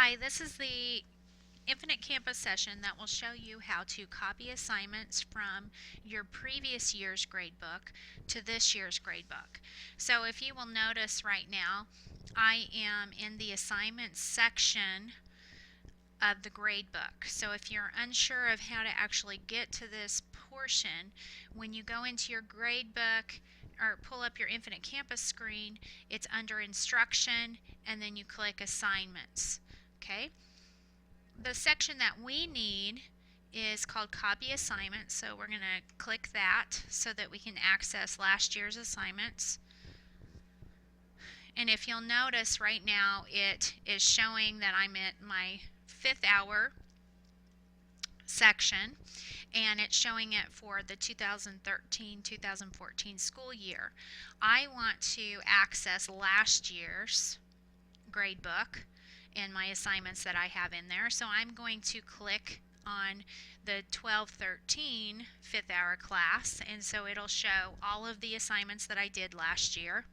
Hi, this is the Infinite Campus session that will show you how to copy assignments from your previous year's gradebook to this year's gradebook. So if you will notice right now, I am in the assignments section of the gradebook. So if you're unsure of how to actually get to this portion, when you go into your gradebook or pull up your Infinite Campus screen, it's under instruction and then you click assignments. Okay? The section that we need is called copy assignments, so we're going to click that so that we can access last year's assignments. And if you'll notice right now, it is showing that I'm at my 5th hour section, and it's showing it for the 2013-2014 school year. I want to access last year's gradebook and my assignments that I have in there. So I'm going to click on the 12-13 5th hour class, and so it'll show all of the assignments that I did last year.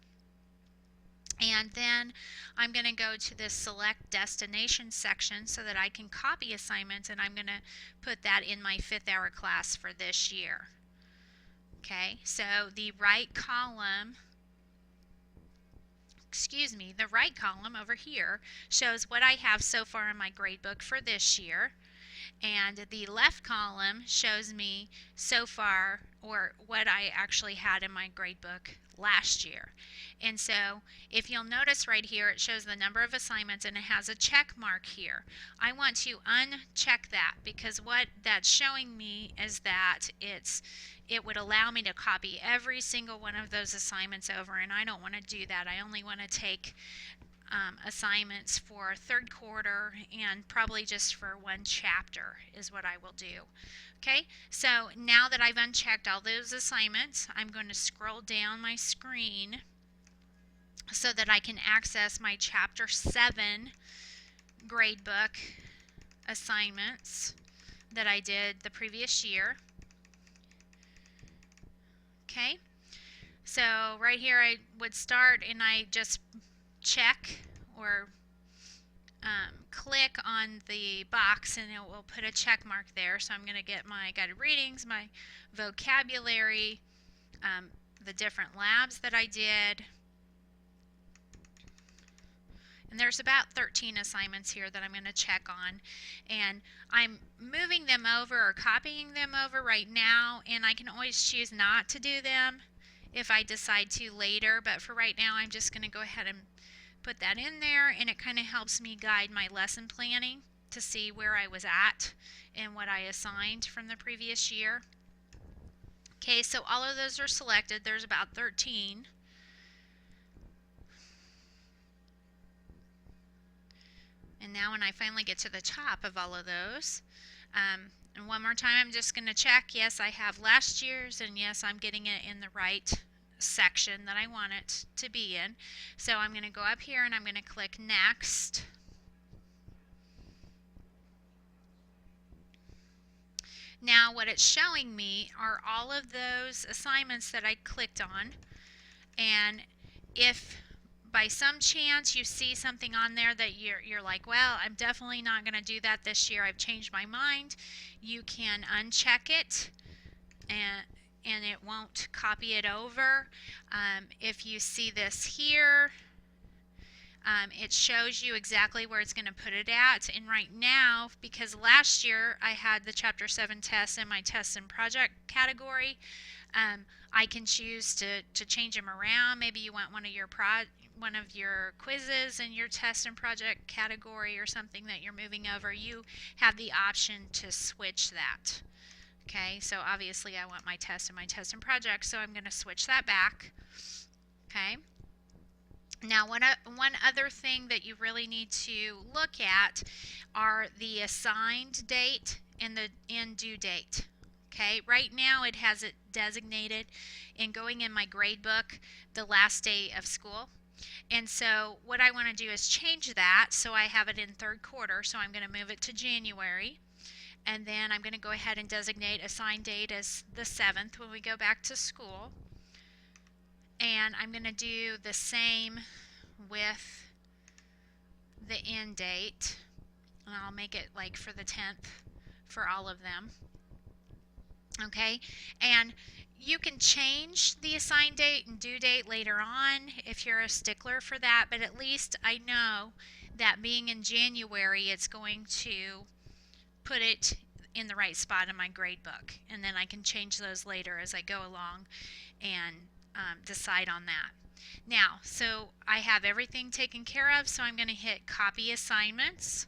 And then I'm going to go to this select destination section so that I can copy assignments, and I'm going to put that in my 5th hour class for this year. Okay, so the right column over here shows what I have so far in my gradebook for this year, and the left column shows me so far, or what I actually had in my gradebook last year. And so if you'll notice right here, it shows the number of assignments and it has a check mark here. I want to uncheck that because what that's showing me is that it would allow me to copy every single one of those assignments over, and I don't want to do that. I only want to take assignments for 3rd quarter and probably just for one chapter is what I will do. Okay, so now that I've unchecked all those assignments, I'm going to scroll down my screen so that I can access my chapter 7 gradebook assignments that I did the previous year. Okay, so right here I would start and I just check or click on the box and it will put a check mark there. So I'm going to get my guided readings, my vocabulary, the different labs that I did. And there's about 13 assignments here that I'm going to check on. And I'm moving them over or copying them over right now, and I can always choose not to do them if I decide to later. But for right now, I'm just going to go ahead and put that in there, and it kind of helps me guide my lesson planning to see where I was at and what I assigned from the previous year. Okay, so all of those are selected. There's about 13. And now when I finally get to the top of all of those, and one more time I'm just going to check, yes, I have last year's, and yes, I'm getting it in the right section that I want it to be in. So I'm going to go up here and I'm going to click Next. Now what it's showing me are all of those assignments that I clicked on, and if by some chance you see something on there that you're like, well, I'm definitely not going to do that this year, I've changed my mind, you can uncheck it and it won't copy it over. If you see this here, it shows you exactly where it's going to put it at. And right now, because last year I had the Chapter 7 tests in my tests and project category, I can choose to change them around. Maybe you want one of your quizzes in your test and project category or something that you're moving over. You have the option to switch that. Okay, so obviously I want my test and project, so I'm going to switch that back. Okay. Now, one other thing that you really need to look at are the assigned date and the end due date. Okay, right now it has it designated in going in my grade book the last day of school. And so what I want to do is change that so I have it in 3rd quarter. So I'm going to move it to January. And then I'm going to go ahead and designate assigned date as the 7th when we go back to school. And I'm going to do the same with the end date. And I'll make it like for the 10th for all of them. Okay, and you can change the assigned date and due date later on if you're a stickler for that, but at least I know that being in January, it's going to put it in the right spot in my grade book, and then I can change those later as I go along and decide on that. Now, so I have everything taken care of, so I'm going to hit copy assignments.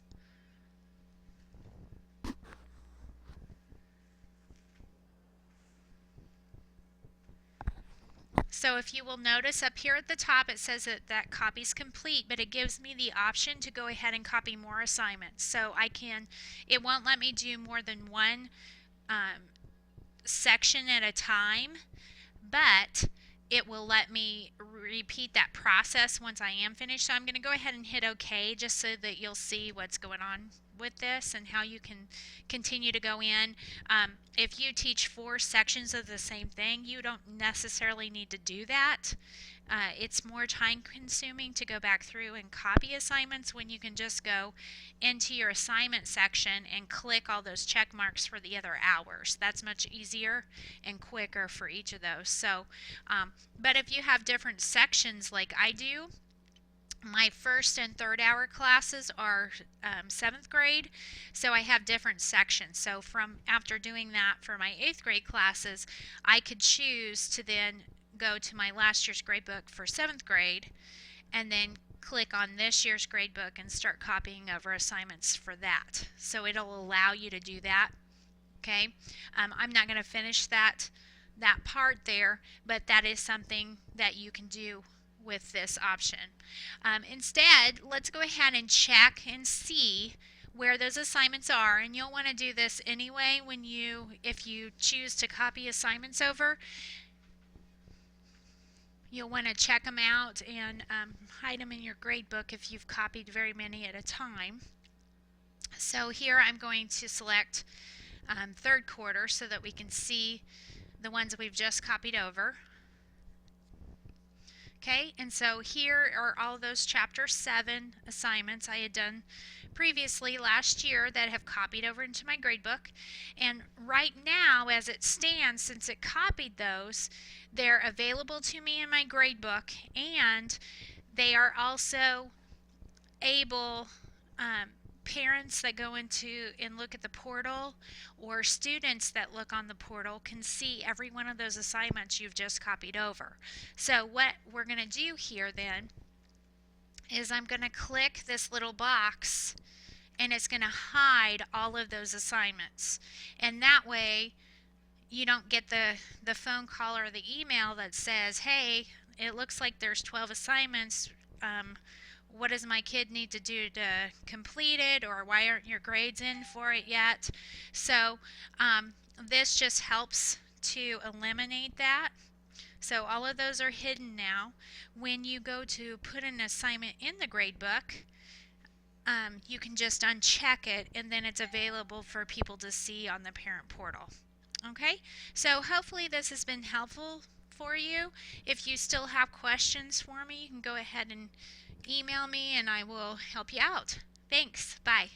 So if you will notice up here at the top, it says that copy's complete, but it gives me the option to go ahead and copy more assignments. So it won't let me do more than one section at a time, but it will let me repeat that process once I am finished. So I'm going to go ahead and hit OK just so that you'll see what's going on with this and how you can continue to go in. If you teach 4 sections of the same thing, you don't necessarily need to do that. It's more time consuming to go back through and copy assignments when you can just go into your assignment section and click all those check marks for the other hours. That's much easier and quicker for each of those. So, but if you have different sections like I do, my first and third hour classes are 7th grade, so I have different sections. So from after doing that for my 8th grade classes, I could choose to then go to my last year's grade book for 7th grade and then click on this year's grade book and start copying over assignments for that. So it'll allow you to do that. Okay, I'm not going to finish that part there, but that is something that you can do with this option. Instead, let's go ahead and check and see where those assignments are, and you'll want to do this anyway if you choose to copy assignments over. You'll want to check them out and hide them in your grade book if you've copied very many at a time. So here I'm going to select 3rd quarter so that we can see the ones we've just copied over. Okay, and so here are all those chapter 7 assignments I had done previously last year that have copied over into my gradebook. And right now, as it stands, since it copied those, they're available to me in my gradebook, and they are also able, parents that go into and look at the portal or students that look on the portal can see every one of those assignments you've just copied over. So what we're going to do here then is I'm going to click this little box and it's going to hide all of those assignments, and that way you don't get the phone call or the email that says, hey, it looks like there's 12 assignments, what does my kid need to do to complete it, or why aren't your grades in for it yet? So this just helps to eliminate that. So all of those are hidden now. When you go to put an assignment in the grade book, you can just uncheck it and then it's available for people to see on the parent portal. Okay, so hopefully this has been helpful for you. If you still have questions for me, you can go ahead and email me and I will help you out. Thanks. Bye.